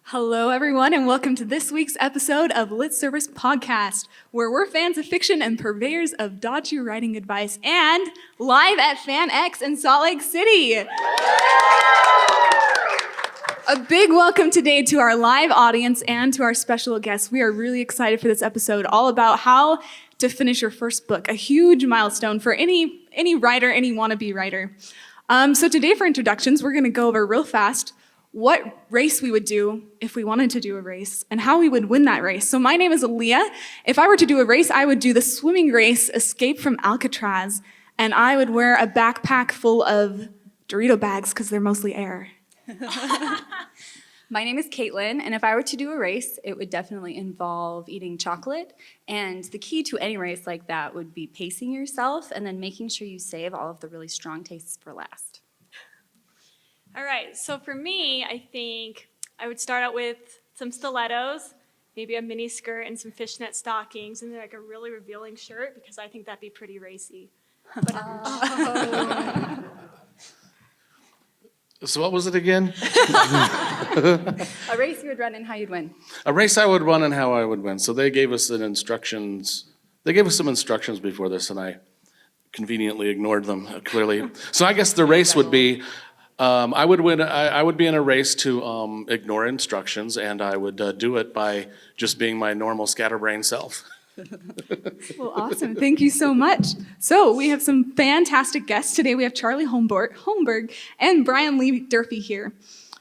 Hello, everyone, and welcome to this week's episode of Lit Service Podcast, where we're fans of fiction and purveyors of dodgy writing advice, and live at FanX in Salt Lake City. A big welcome today to our live audience and to our special guests. We are really excited for this episode, all about how to finish your first book, a huge milestone for any writer, any wannabe writer. So today for introductions, we're going to go over real fast what race we would do if we wanted to do a race and how we would win that race. So my name is Aaliyah. If I were to do a race, I would do the swimming race, Escape from Alcatraz, and I would wear a backpack full of Dorito bags because they're mostly air. My name is Caitlin, and if I were to do a race, it would definitely involve eating chocolate. And the key to any race like that would be pacing yourself and then making sure you save all of the really strong tastes for last. All right, so for me, I think I would start out with some stilettos, maybe a mini skirt and some fishnet stockings, and then like a really revealing shirt because I think that'd be pretty racy. So what was it again? A race you would run and how you'd win. A race I would run and how I would win. So they gave us some instructions before this, and I conveniently ignored them, clearly. So I guess the race would be, I would win. I would be in a race to ignore instructions, and I would do it by just being my normal scatterbrain self. Well, awesome. Thank you so much. So we have some fantastic guests today. We have Charlie Holmberg and Brian Lee Durfee here.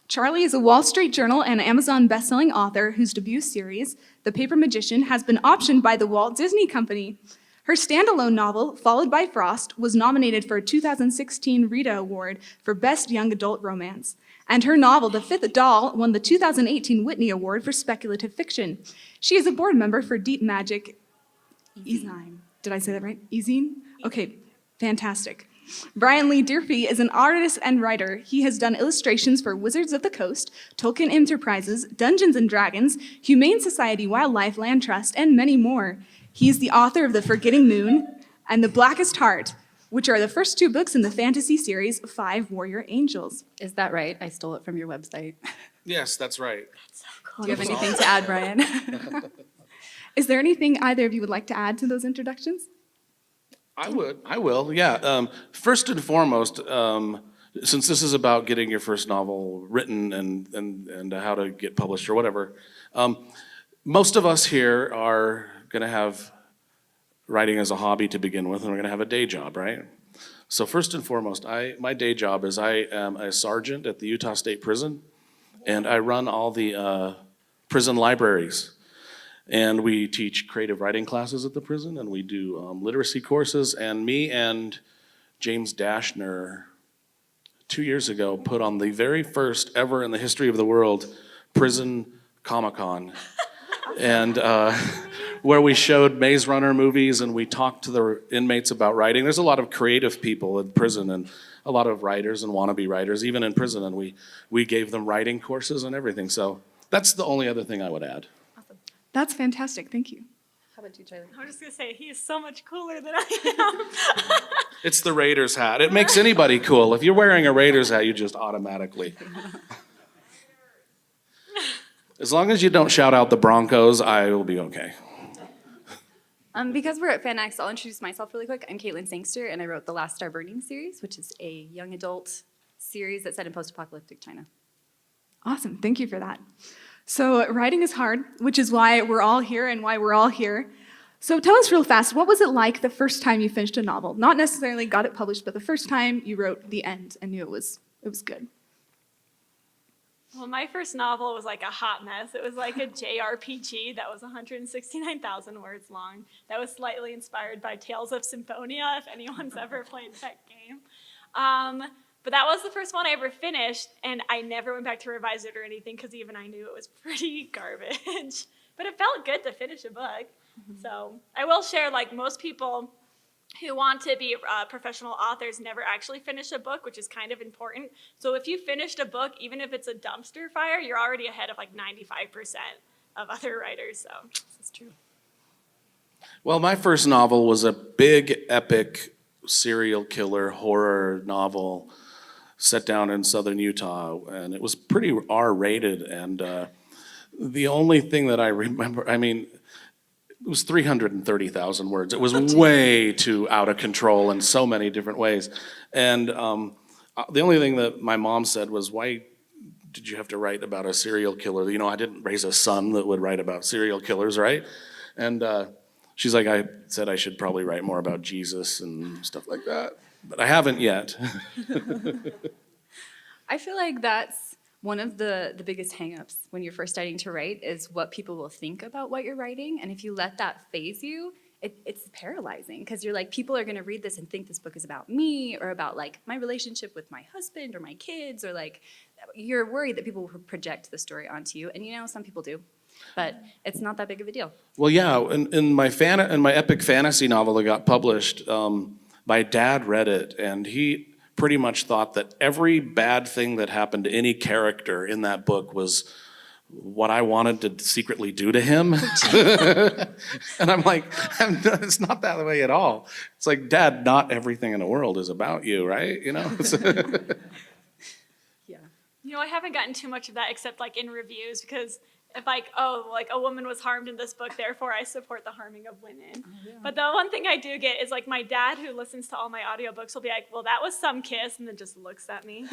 Charlie is a Wall Street Journal and Amazon bestselling author whose debut series, The Paper Magician, has been optioned by the Walt Disney Company. Her standalone novel, Followed by Frost, was nominated for a 2016 Rita Award for Best Young Adult Romance. And her novel, The Fifth Doll, won the 2018 Whitney Award for Speculative Fiction. She is a board member for Deep Magic. Ezine. Did I say that right? Ezine? Okay, fantastic. Brian Lee Durfee is an artist and writer. He has done illustrations for Wizards of the Coast, Tolkien Enterprises, Dungeons & Dragons, Humane Society Wildlife Land Trust, and many more. He is the author of The Forgetting Moon and The Blackest Heart, which are the first two books in the fantasy series, Five Warrior Angels. Is that right? I stole it from your website. Yes, that's right. Do you have anything to add, Brian? Is there anything either of you would like to add to those introductions? I will, yeah. First and foremost, since this is about getting your first novel written and how to get published or whatever, most of us here are going to have writing as a hobby to begin with, and we're going to have a day job, right? So first and foremost, my day job is I am a sergeant at the Utah State Prison, and I run all the prison libraries. And we teach creative writing classes at the prison, and we do literacy courses. And me and James Dashner, 2 years ago, put on the very first ever in the history of the world prison Comic-Con. And where we showed Maze Runner movies and we talked to the inmates about writing. There's a lot of creative people in prison and a lot of writers and wannabe writers, even in prison. And we gave them writing courses and everything. So that's the only other thing I would add. That's fantastic. Thank you. How about you, Charlie? I'm just going to say, he is so much cooler than I am. It's the Raiders hat. It makes anybody cool. If you're wearing a Raiders hat, you just automatically. As long as you don't shout out the Broncos, I will be okay. Because we're at FanX, I'll introduce myself really quick. I'm Caitlin Sangster, and I wrote the Last Star Burning series, which is a young adult series that's set in post-apocalyptic China. Awesome. Thank you for that. So writing is hard, which is why we're all here and why we're all here. So tell us real fast, what was it like the first time you finished a novel? Not necessarily got it published, but the first time you wrote the end and knew it was good. Well, my first novel was like a hot mess. It was like a JRPG that was 169,000 words long. That was slightly inspired by Tales of Symphonia, if anyone's ever played that game. But that was the first one I ever finished, and I never went back to revise it or anything because even I knew it was pretty garbage. But it felt good to finish a book. Mm-hmm. So I will share, like most people who want to be professional authors never actually finish a book, which is kind of important. So if you finished a book, even if it's a dumpster fire, you're already ahead of like 95% of other writers. So this is true. Well, my first novel was a big, epic serial killer horror novel set down in southern Utah, and it was pretty R-rated, and The only thing that I remember, I mean, it was 330,000 words. It was way too out of control in so many different ways. And the only thing that my mom said was, why did you have to write about a serial killer? You know, I didn't raise a son that would write about serial killers, right? And she's like, I said I should probably write more about Jesus and stuff like that. But I haven't yet. I feel like that's one of the biggest hangups when you're first starting to write is what people will think about what you're writing. And if you let that phase you, it's paralyzing because you're like, people are going to read this and think this book is about me or about like my relationship with my husband or my kids, or like you're worried that people will project the story onto you. And you know, some people do, but it's not that big of a deal. Well, yeah, in my epic fantasy novel that got published, my dad read it, and he pretty much thought that every bad thing that happened to any character in that book was what I wanted to secretly do to him. And I'm like, it's not that way at all. It's like, Dad, not everything in the world is about you, right? You know? Yeah. You know, I haven't gotten too much of that except like in reviews, because if like, oh, like a woman was harmed in this book, therefore I support the harming of women. Oh, yeah. But the one thing I do get is like my dad, who listens to all my audiobooks, will be like, well, that was some kiss, and then just looks at me.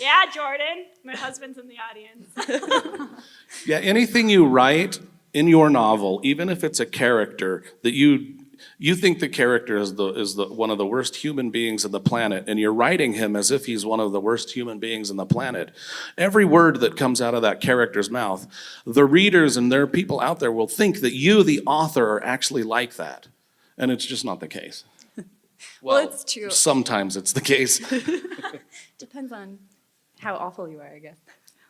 Yeah, Jordan. My husband's in the audience. Yeah, anything you write in your novel, even if it's a character that you think the character is the one of the worst human beings on the planet, and you're writing him as if he's one of the worst human beings on the planet. Every word that comes out of that character's mouth, the readers and there are people out there will think that you, the author, are actually like that. And it's just not the case. Well, it's true. Sometimes it's the case. Depends on how awful you are, I guess.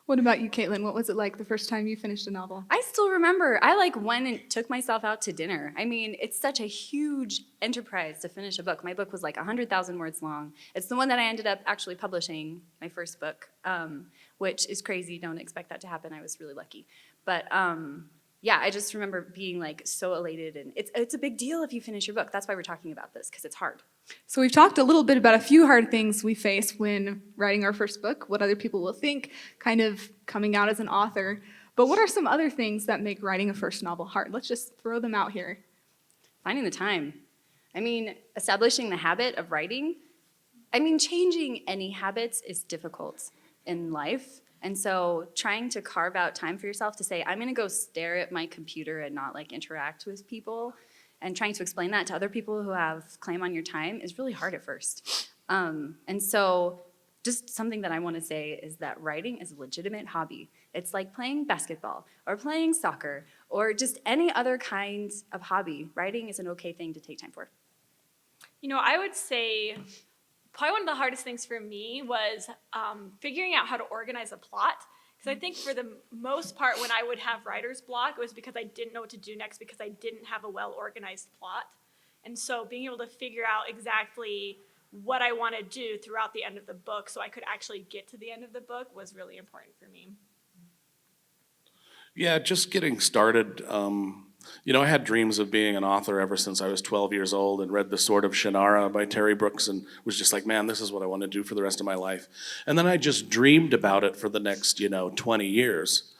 What about you, Caitlin? What was it like the first time you finished a novel? I still remember. I like went and took myself out to dinner. I mean, it's such a huge enterprise to finish a book. My book was like 100,000 words long. It's the one that I ended up actually publishing, my first book, which is crazy. Don't expect that to happen. I was really lucky. But yeah, I just remember being like so elated, and it's a big deal if you finish your book. That's why we're talking about this, because it's hard. So we've talked a little bit about a few hard things we face when writing our first book, what other people will think, kind of coming out as an author. But what are some other things that make writing a first novel hard? Let's just throw them out here. Finding the time. I mean, establishing the habit of writing. I mean, changing any habits is difficult in life. And so trying to carve out time for yourself to say, I'm going to go stare at my computer and not like interact with people, and trying to explain that to other people who have claim on your time is really hard at first. And so just something that I want to say is that writing is a legitimate hobby. It's like playing basketball or playing soccer or just any other kind of hobby. Writing is an okay thing to take time for. You know, I would say probably one of the hardest things for me was figuring out how to organize a plot. Because I think for the most part, when I would have writer's block, it was because I didn't know what to do next because I didn't have a well-organized plot. And so being able to figure out exactly what I want to do throughout the end of the book so I could actually get to the end of the book was really important for me. Yeah, just getting started. You know, I had dreams of being an author ever since I was 12 years old, and read The Sword of Shannara by Terry Brooks and was just like, man, this is what I want to do for the rest of my life. And then I just dreamed about it for the next, 20 years.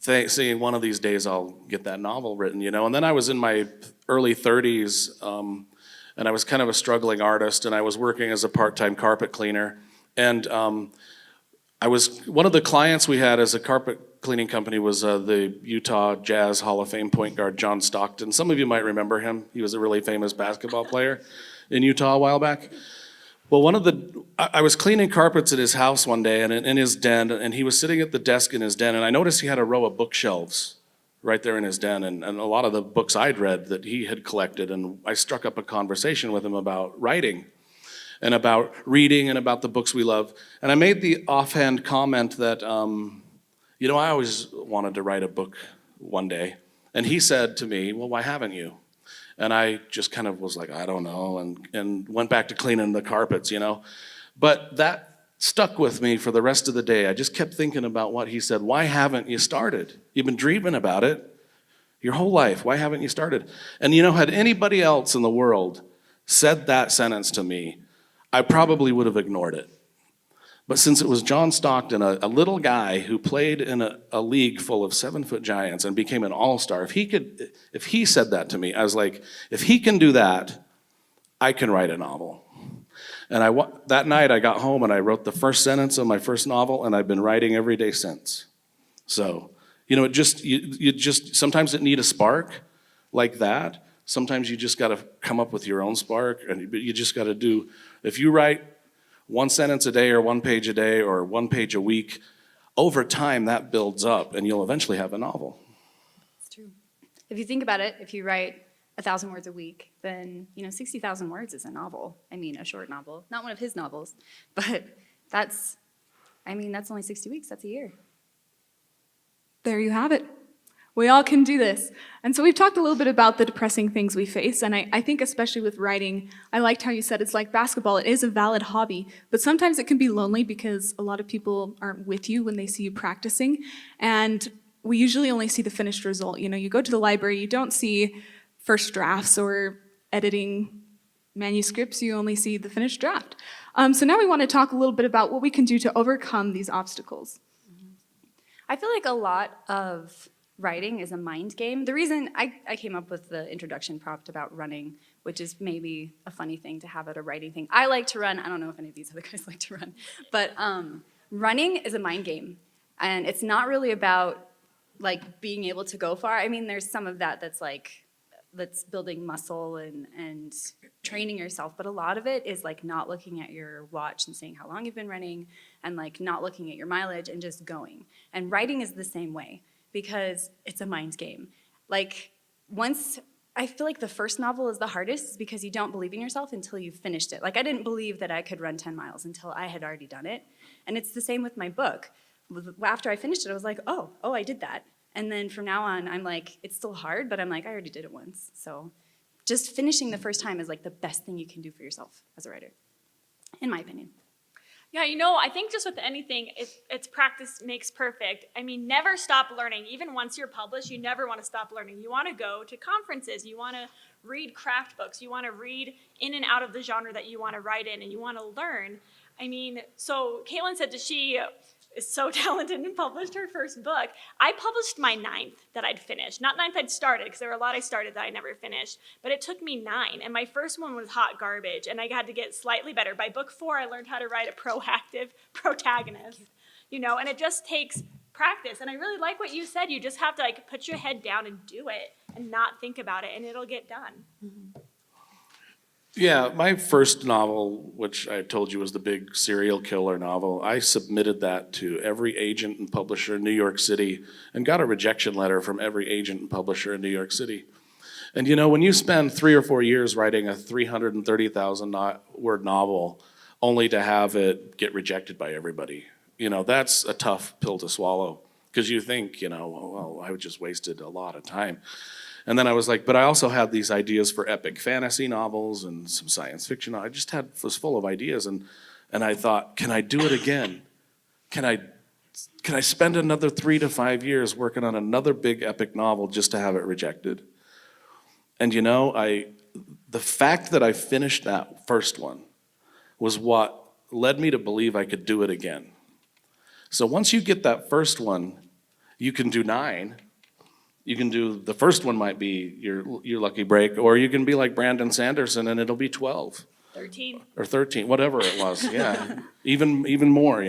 Saying one of these days I'll get that novel written, And then I was in my early 30s, and I was kind of a struggling artist, and I was working as a part-time carpet cleaner. And I was one of the clients we had as a carpet cleaning company was the Utah Jazz Hall of Fame point guard John Stockton. Some of you might remember him. He was a really famous basketball player in Utah a while back. Well, I was cleaning carpets at his house one day and in his den, and he was sitting at the desk in his den, and I noticed he had a row of bookshelves right there in his den, and a lot of the books I'd read that he had collected, and I struck up a conversation with him about writing and about reading and about the books we love. And I made the offhand comment that, I always wanted to write a book one day. And he said to me, well, why haven't you? And I just kind of was like, I don't know, and went back to cleaning the carpets, But that stuck with me for the rest of the day. I just kept thinking about what he said. Why haven't you started? You've been dreaming about it your whole life. Why haven't you started? And had anybody else in the world said that sentence to me, I probably would have ignored it. But since it was John Stockton, a little guy who played in a league full of 7-foot giants and became an all-star, if he said that to me, I was like, if he can do that, I can write a novel. And that night I got home and I wrote the first sentence of my first novel, and I've been writing every day since. So, you just sometimes it need a spark like that. Sometimes you just got to come up with your own spark, and you just got to do. If you write one sentence a day or one page a day or one page a week, over time that builds up and you'll eventually have a novel. It's true. If you think about it, if you write 1,000 words a week, then 60,000 words is a novel. I mean, a short novel, not one of his novels, but that's only 60 weeks. That's a year. There you have it. We all can do this. And so we've talked a little bit about the depressing things we face, and I think especially with writing, I liked how you said it's like basketball. It is a valid hobby, but sometimes it can be lonely because a lot of people aren't with you when they see you practicing, and we usually only see the finished result. You go to the library, you don't see first drafts or editing manuscripts, you only see the finished draft. So now we want to talk a little bit about what we can do to overcome these obstacles. I feel like a lot of writing is a mind game. The reason I came up with the introduction prompt about running, which is maybe a funny thing to have at a writing thing. I like to run. I don't know if any of these other guys like to run. But running is a mind game. And it's not really about being able to go far. I mean, there's some of that that's building muscle and training yourself. But a lot of it is not looking at your watch and saying how long you've been running and not looking at your mileage and just going. And writing is the same way, because it's a mind game. I feel like the first novel is the hardest because you don't believe in yourself until you've finished it. I didn't believe that I could run 10 miles until I had already done it. And it's the same with my book. After I finished it, I was like, oh, I did that. And then from now on, I'm like, it's still hard, but I'm like, I already did it once. So just finishing the first time is the best thing you can do for yourself as a writer, in my opinion. Yeah, I think just with anything, it's practice makes perfect. I mean, never stop learning. Even once you're published, you never want to stop learning. You want to go to conferences. You want to read craft books. You want to read in and out of the genre that you want to write in, and you want to learn. I mean, so Caitlin said that she is so talented and published her first book. I published my 9th that I'd finished. Not 9th I'd started, because there were a lot I started that I never finished. But it took me 9, and my first one was hot garbage, and I had to get slightly better. By book 4, I learned how to write a proactive protagonist, and it just takes practice. And I really like what you said. You just have to put your head down and do it and not think about it, and it'll get done. Mm-hmm. Yeah, my first novel, which I told you was the big serial killer novel, I submitted that to every agent and publisher in New York City and got a rejection letter from every agent and publisher in New York City. And when you spend 3 or 4 years writing a 330,000 word novel only to have it get rejected by everybody, that's a tough pill to swallow, because you think, well, I just wasted a lot of time. And then I was like, but I also had these ideas for epic fantasy novels and some science fiction. I just was full of ideas, and I thought, can I do it again? Can I spend another 3 to 5 years working on another big epic novel just to have it rejected? And the fact that I finished that first one was what led me to believe I could do it again. So once you get that first one, you can do 9. You can do, the first one might be your lucky break, or you can be like Brandon Sanderson and it'll be 12. 13. Or 13, whatever it was, yeah. even more,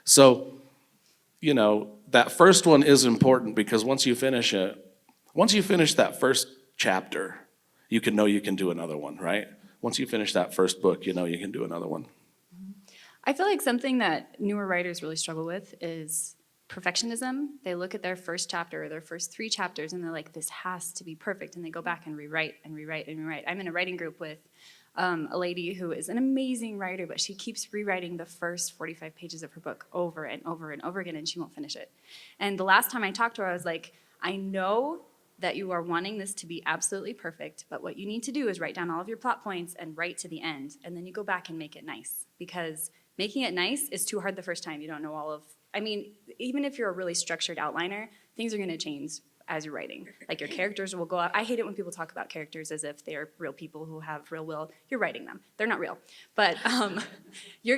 So, that first one is important, because once you finish that first chapter, you can do another one, right? Once you finish that first book, you can do another one. I feel like something that newer writers really struggle with is perfectionism. They look at their first chapter or their first 3 chapters and they're like, this has to be perfect. And they go back and rewrite and rewrite and rewrite. I'm in a writing group with a lady who is an amazing writer, but she keeps rewriting the first 45 pages of her book over and over and over again, and she won't finish it. And the last time I talked to her, I was like, I know that you are wanting this to be absolutely perfect, but what you need to do is write down all of your plot points and write to the end, and then you go back and make it nice. Because making it nice is too hard the first time. You don't know even if you're a really structured outliner, things are going to change as you're writing. Like your characters will go out. I hate it when people talk about characters as if they're real people who have real will. You're writing them. They're not real. But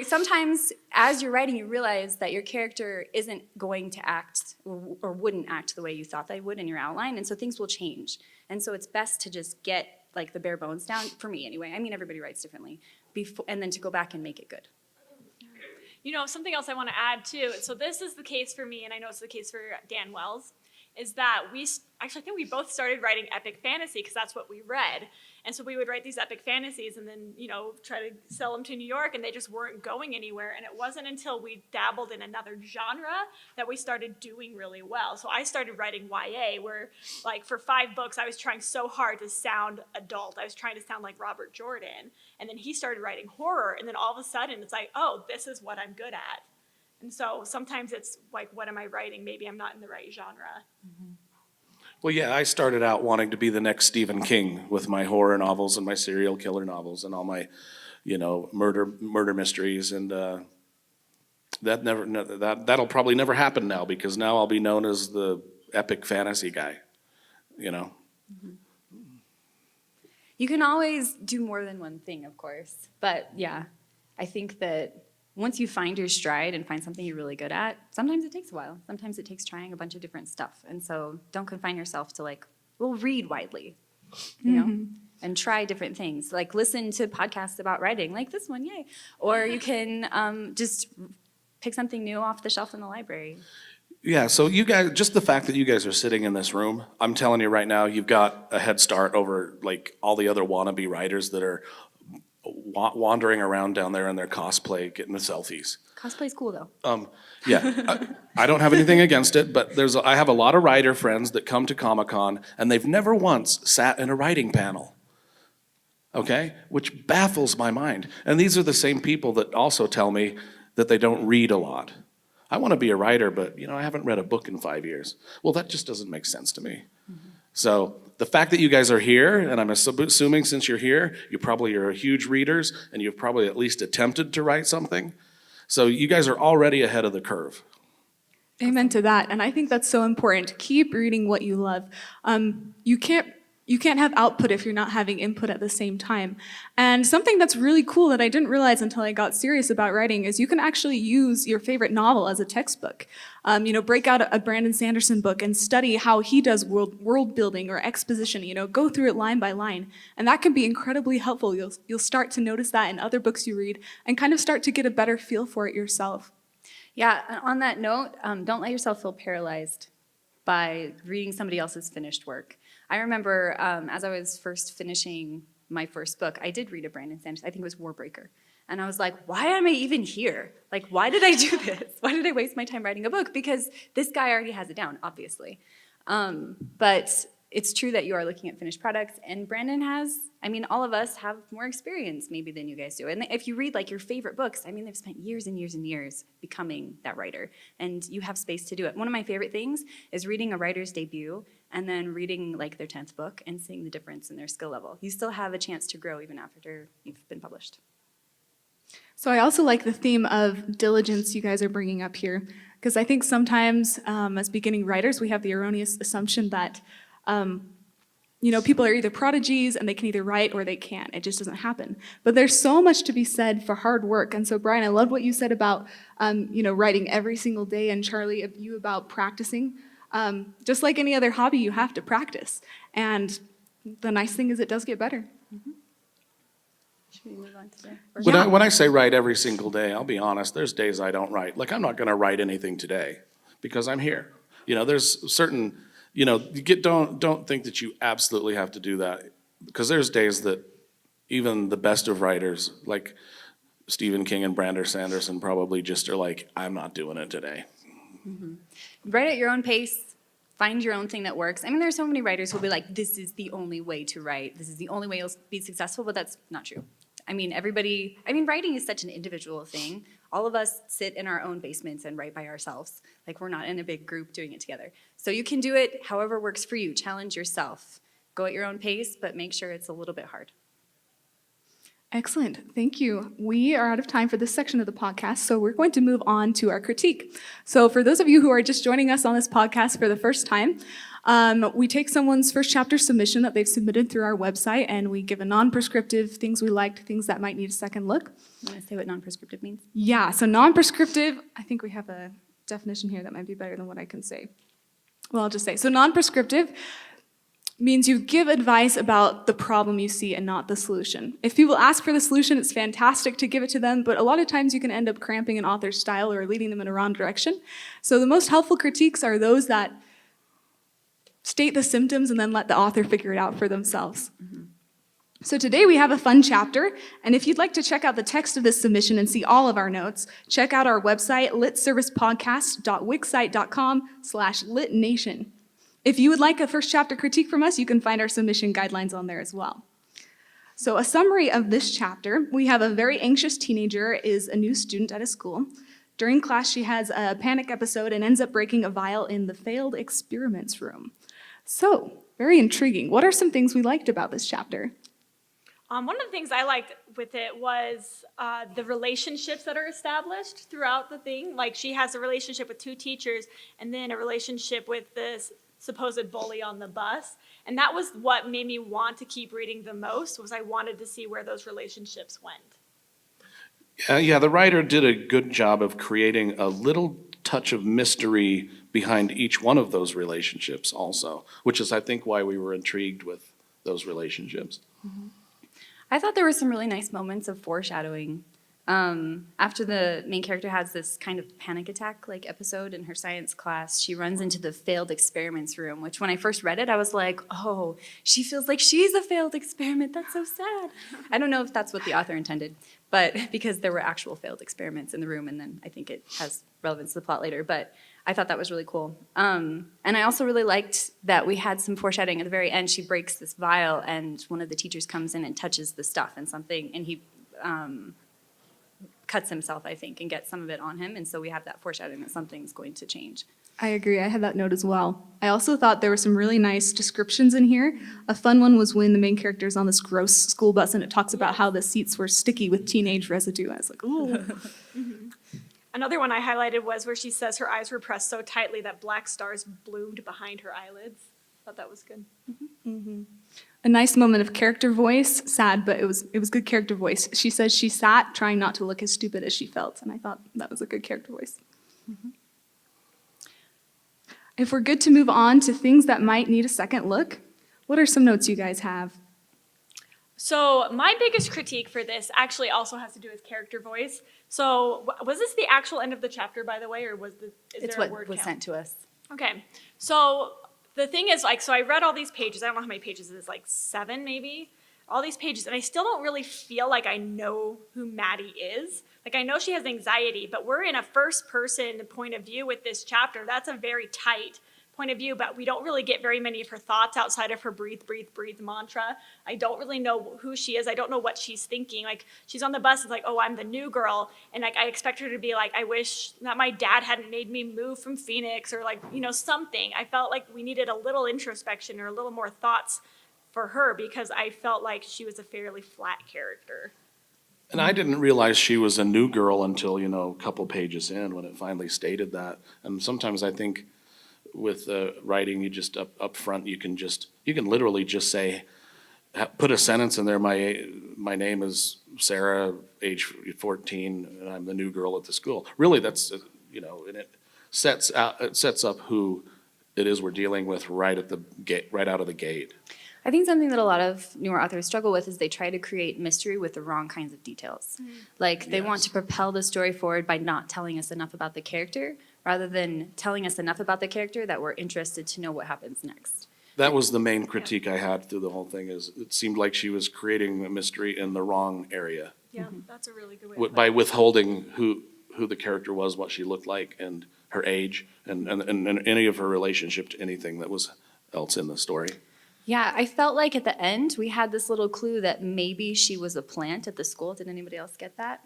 sometimes as you're writing, you realize that your character isn't going to act or wouldn't act the way you thought they would in your outline, and so things will change. And so it's best to just get like the bare bones down, for me anyway. I mean, everybody writes differently, and then to go back and make it good. You know, something else I want to add too. So this is the case for me, and I know it's the case for Dan Wells, is that I think we both started writing epic fantasy because that's what we read. And so we would write these epic fantasies and then, you know, try to sell them to New York, and they just weren't going anywhere. And it wasn't until we dabbled in another genre that we started doing really well. So I started writing YA, where like for 5 books, I was trying so hard to sound adult. I was trying to sound like Robert Jordan. And then he started writing horror, and then all of a sudden it's like, oh, this is what I'm good at. And so sometimes it's like, what am I writing? Maybe I'm not in the right genre. Mm-hmm. Well, yeah, I started out wanting to be the next Stephen King with my horror novels and my serial killer novels and all my, you know, murder mysteries, and that'll probably never happen now, because now I'll be known as the epic fantasy guy, you know. Mm-hmm. You can always do more than one thing, of course, but yeah, I think that once you find your stride and find something you're really good at, sometimes it takes a while. Sometimes it takes trying a bunch of different stuff. And so don't confine yourself to read widely, you know, and try different things. Like listen to podcasts about writing, like this one, yay. Or you can just pick something new off the shelf in the library. Yeah, so you guys, just the fact that you guys are sitting in this room, I'm telling you right now, you've got a head start over like all the other wannabe writers that are wandering around down there in their cosplay, getting the selfies. Cosplay's cool though. Yeah, I don't have anything against it, but I have a lot of writer friends that come to Comic-Con and they've never once sat in a writing panel, okay? Which baffles my mind. And these are the same people that also tell me that they don't read a lot. I want to be a writer, but you know, I haven't read a book in 5 years. Well, that just doesn't make sense to me. Mm-hmm. So the fact that you guys are here, and I'm assuming since you're here, you probably are huge readers, and you've probably at least attempted to write something. So you guys are already ahead of the curve. Amen to that. And I think that's so important. Keep reading what you love. You can't have output if you're not having input at the same time. And something that's really cool that I didn't realize until I got serious about writing is you can actually use your favorite novel as a textbook. Break out a Brandon Sanderson book and study how he does world building or exposition. Go through it line by line. And that can be incredibly helpful. You'll start to notice that in other books you read and kind of start to get a better feel for it yourself. Yeah, and on that note, don't let yourself feel paralyzed by reading somebody else's finished work. I remember as I was first finishing my first book, I did read a Brandon Sanderson, I think it was Warbreaker. And I was like, why am I even here? Like, why did I do this? Why did I waste my time writing a book? Because this guy already has it down, obviously. But it's true that you are looking at finished products, and Brandon all of us have more experience maybe than you guys do. And if you read like your favorite books, they've spent years and years and years becoming that writer, and you have space to do it. One of my favorite things is reading a writer's debut and then reading like their 10th book and seeing the difference in their skill level. You still have a chance to grow even after you've been published. So I also like the theme of diligence you guys are bringing up here, because I think sometimes as beginning writers, we have the erroneous assumption that people are either prodigies and they can either write or they can't. It just doesn't happen. But there's so much to be said for hard work. And so, Brian, I love what you said about, writing every single day, and Charlie, you about practicing. Just like any other hobby, you have to practice. And the nice thing is it does get better. Mm-hmm. Should we move on to the When I say write every single day, I'll be honest, there's days I don't write. Like, I'm not going to write anything today because I'm here. There's certain... don't think that you absolutely have to do that, because there's days that even the best of writers, like Stephen King and Brandon Sanderson, probably just are like, I'm not doing it today. Mm-hmm. Write at your own pace. Find your own thing that works. There's so many writers who'll be like, this is the only way to write. This is the only way you'll be successful, but that's not true. Writing is such an individual thing. All of us sit in our own basements and write by ourselves. Like, we're not in a big group doing it together. So you can do it however works for you. Challenge yourself. Go at your own pace, but make sure it's a little bit hard. Excellent. Thank you. We are out of time for this section of the podcast, so we're going to move on to our critique. So for those of you who are just joining us on this podcast for the first time, we take someone's first chapter submission that they've submitted through our website, and we give a non-prescriptive, things we liked, things that might need a second look. You want to say what non-prescriptive means? Yeah, so non-prescriptive, I think we have a definition here that might be better than what I can say. Well, I'll just say, so non-prescriptive means you give advice about the problem you see and not the solution. If people ask for the solution, it's fantastic to give it to them, but a lot of times you can end up cramping an author's style or leading them in a wrong direction. So the most helpful critiques are those that state the symptoms and then let the author figure it out for themselves. So today we have a fun chapter, and if you'd like to check out the text of this submission and see all of our notes, check out our website, litservicepodcast.wixsite.com/litnation. If you would like a first chapter critique from us, you can find our submission guidelines on there as well. So a summary of this chapter, we have a very anxious teenager is a new student at a school. During class, she has a panic episode and ends up breaking a vial in the failed experiments room. So, very intriguing. What are some things we liked about this chapter? One of the things I liked with it was the relationships that are established throughout the thing. Like she has a relationship with two teachers and then a relationship with this supposed bully on the bus. And that was what made me want to keep reading the most, was I wanted to see where those relationships went. Yeah, the writer did a good job of creating a little touch of mystery behind each one of those relationships also, which is, I think, why we were intrigued with those relationships. I thought there were some really nice moments of foreshadowing. After the main character has this kind of panic attack like episode in her science class, she runs into the failed experiments room, which when I first read it, I was like, oh, she feels like she's a failed experiment. That's so sad. I don't know if that's what the author intended, but because there were actual failed experiments in the room, and then I think it has relevance to the plot later, but I thought that was really cool. And I also really liked that we had some foreshadowing at the very end. She breaks this vial, and one of the teachers comes in and touches the stuff and something, and he cuts himself, I think, and gets some of it on him. And so we have that foreshadowing that something's going to change. I agree. I had that note as well. I also thought there were some really nice descriptions in here. A fun one was when the main character is on this gross school bus and it talks about how the seats were sticky with teenage residue. I was like, ooh. Another one I highlighted was where she says her eyes were pressed so tightly that black stars bloomed behind her eyelids. Thought that was good. A nice moment of character voice, sad, but it was good character voice. She says she sat trying not to look as stupid as she felt, and I thought that was a good character voice. If we're good to move on to things that might need a second look, what are some notes you guys have? So my biggest critique for this actually also has to do with character voice. So was this the actual end of the chapter, by the way, or is It's there a what word was count? sent to us. Okay, so the thing is, like, so I read all these pages. I don't know how many pages it is, like 7 maybe? All these pages, and I still don't really feel like I know who Maddie is. Like, I know she has anxiety, but we're in a first-person point of view with this chapter. That's a very tight point of view, but we don't really get very many of her thoughts outside of her breathe, breathe, breathe mantra. I don't really know who she is. I don't know what she's thinking. Like, she's on the bus, it's like, oh, I'm the new girl, and like I expect her to be like, I wish that my dad hadn't made me move from Phoenix, or like, you know, something. I felt like we needed a little introspection or a little more thoughts for her, because I felt like she was a fairly flat character. And I didn't realize she was a new girl until, a couple pages in when it finally stated that. And sometimes I think with writing, you just up front, you can literally just say, put a sentence in there. My name is Sarah, age 14, and I'm the new girl at the school. Really, that's and it sets up who it is we're dealing with right out of the gate. I think something that a lot of newer authors struggle with is they try to create mystery with the wrong kinds of details. Like they want to propel the story forward by not telling us enough about the character, rather than telling us enough about the character that we're interested to know what happens next. That was the main critique I had through the whole thing, is it seemed like she was creating a mystery in the wrong area. Yeah, that's a really good way By withholding who the character was, what she looked like, and her age, and any of her relationship to anything that was else in the story. Yeah, I felt like at the end we had this little clue that maybe she was a plant at the school. Did anybody else get that?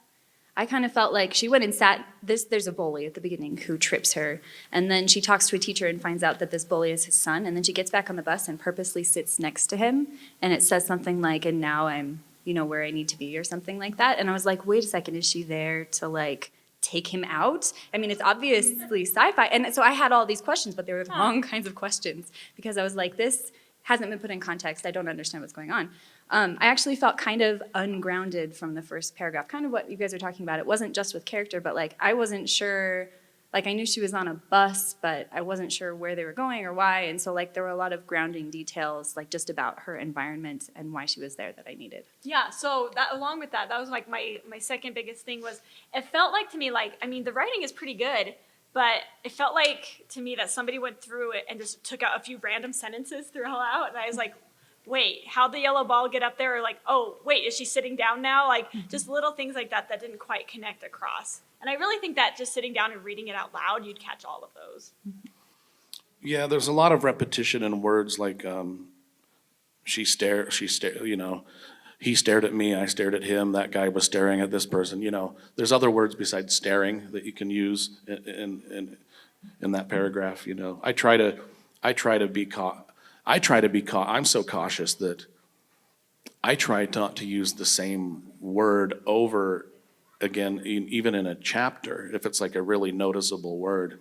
I kind of felt like she went and sat, there's a bully at the beginning who trips her, and then she talks to a teacher and finds out that this bully is his son, and then she gets back on the bus and purposely sits next to him, and it says something like, and now I'm where I need to be or something like that. And I was like, wait a second, is she there to like take him out? I mean, it's obviously sci-fi. And so I had all these questions, but they were the wrong kinds of questions because I was like, this hasn't been put in context. I don't understand what's going on. I actually felt kind of ungrounded from the first paragraph, kind of what you guys are talking about. It wasn't just with character, but like I wasn't sure, like I knew she was on a bus, but I wasn't sure where they were going or why. And so like there were a lot of grounding details, like just about her environment and why she was there that I needed. Yeah, so that along with that was like my second biggest thing was it felt like to me like, I mean, the writing is pretty good, but it felt like to me that somebody went through it and just took out a few random sentences throughout, and I was like, wait, how'd the yellow ball get up there? Or like, oh, wait, is she sitting down now? Like, just little things like that that didn't quite connect across. And I really think that just sitting down and reading it out loud, you'd catch all of those. Yeah, there's a lot of repetition in words like he stared at me, I stared at him, that guy was staring at this person. There's other words besides staring that you can use in that paragraph. I try to be I'm so cautious that I try not to use the same word over again, even in a chapter, if it's like a really noticeable word.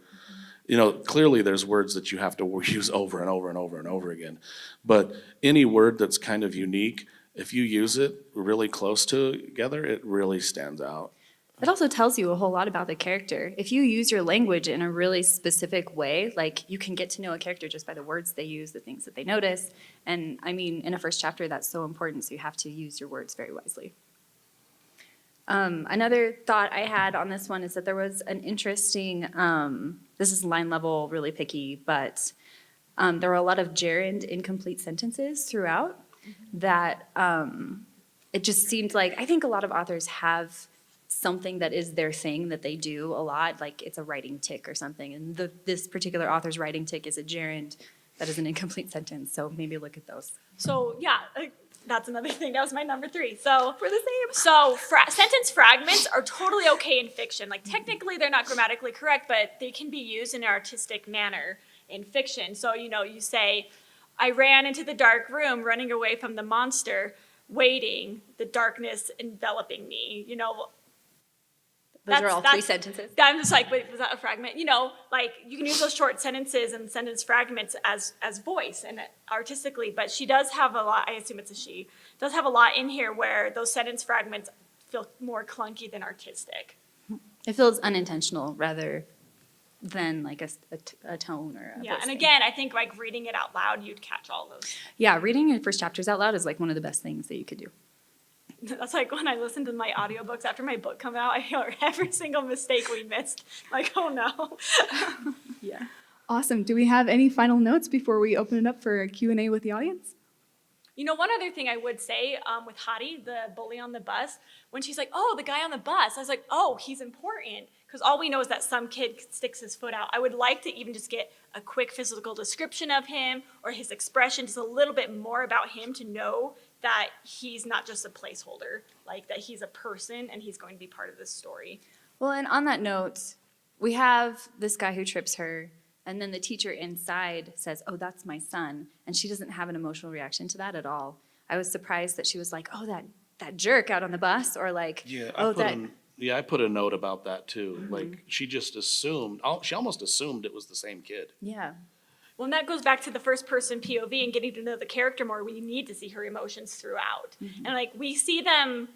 Clearly there's words that you have to use over and over and over and over again. But any word that's kind of unique, if you use it really close together, it really stands out. It also tells you a whole lot about the character. If you use your language in a really specific way, like you can get to know a character just by the words they use, the things that they notice. And I mean, in a first chapter, that's so important, so you have to use your words very wisely. Another thought I had on this one is that there was an interesting, this is line level, really picky, but there were a lot of gerund incomplete sentences throughout that it just seemed like, I think a lot of authors have something that is their thing that they do a lot, like it's a writing tick or something. And this particular author's writing tick is a gerund that is an incomplete sentence, so maybe look at those. So yeah, that's another thing. That was my number 3. So we're the same. So sentence fragments are totally okay in fiction. Like technically they're not grammatically correct, but they can be used in an artistic manner in fiction. So you say, I ran into the dark room, running away from the monster, waiting, the darkness enveloping me. Those are all 3 sentences. I'm just like, wait, was that a fragment? Like you can use those short sentences and sentence fragments as voice and artistically, but she does have a lot, I assume it's a she, does have a lot in here where those sentence fragments feel more clunky than artistic. It feels unintentional rather than like a tone or a Yeah, voice and thing. again, I think like reading it out loud, you'd catch all those. Yeah, reading your first chapters out loud is like one of the best things that you could do. That's like when I listen to my audiobooks after my book comes out, I hear every single mistake we missed. Like, oh no. Yeah. Awesome. Do we have any final notes before we open it up for a Q&A with the audience? One other thing I would say with Hottie, the bully on the bus, when she's like, oh, the guy on the bus, I was like, oh, he's important. Because all we know is that some kid sticks his foot out. I would like to even just get a quick physical description of him or his expression, just a little bit more about him to know that he's not just a placeholder, like that he's a person and he's going to be part of this story. Well, and on that note, we have this guy who trips her, and then the teacher inside says, oh, that's my son, and she doesn't have an emotional reaction to that at all. I was surprised that she was like, oh, that jerk out on the bus, or like, I put a note about that too. Like she just assumed, she almost assumed it was the same kid. Yeah. Well, and that goes back to the first person POV and getting to know the character more. We need to see her emotions throughout. And like we see them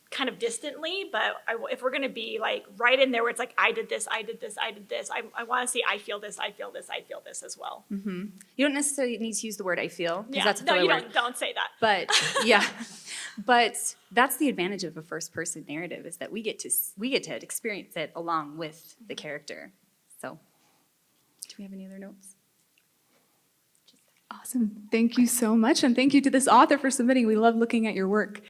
kind of distantly, but if we're going to be like right in there where it's like, I did this, I did this, I did this, I want to see I feel this, I feel this, I feel this as well. You don't necessarily need to use the word I feel, because Yeah, that's a no, filler you word. don't say that. But yeah, but that's the advantage of a first-person narrative, is that we get to experience it along with the character. So, do we have any other notes? Awesome. Thank you so much. And thank you to this author for submitting. We love looking at your work.